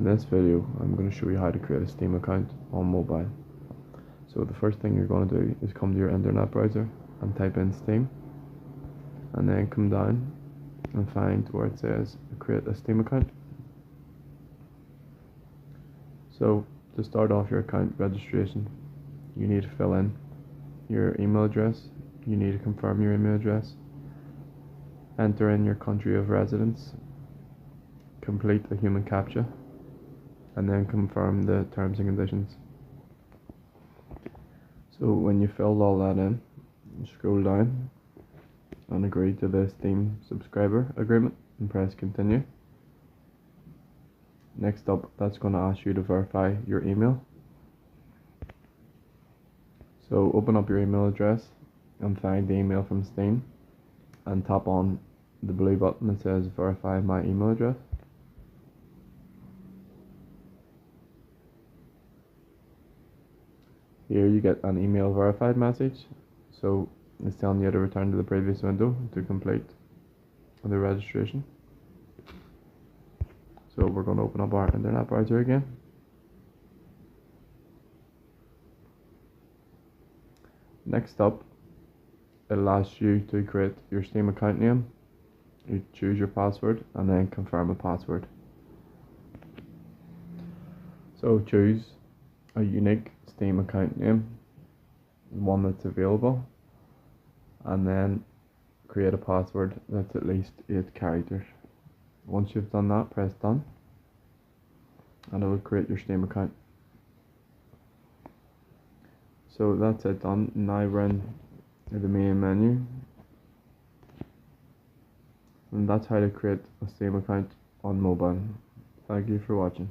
In this video, I'm going to show you how to create a Steam account on mobile. So the first thing you're going to do is come to your internet browser and type in Steam, and then come down and find where it says create a Steam account. So to start off your account registration, you need to fill in your email address, you need to confirm your email address, enter in your country of residence, complete a human captcha, and then confirm the terms and conditions. So when you fill all that in, scroll down and agree to the Steam subscriber agreement and press continue. Next up, that's going to ask you to verify your email. So open up your email address and find the email from Steam and tap on the blue button that says verify my email address. Here you get an email verified message, so it's telling you to return to the previous window to complete the registration. So we're going to open up our internet browser again. Next up, it'll ask you to create your Steam account name. You choose your password and then confirm a password. So choose a unique Steam account name, one that's available, and then create a password that's at least 8 characters. Once you've done that, press done and it will create your Steam account. So that's it done. Now we're in the main menu, and that's how to create a Steam account on mobile. Thank you for watching.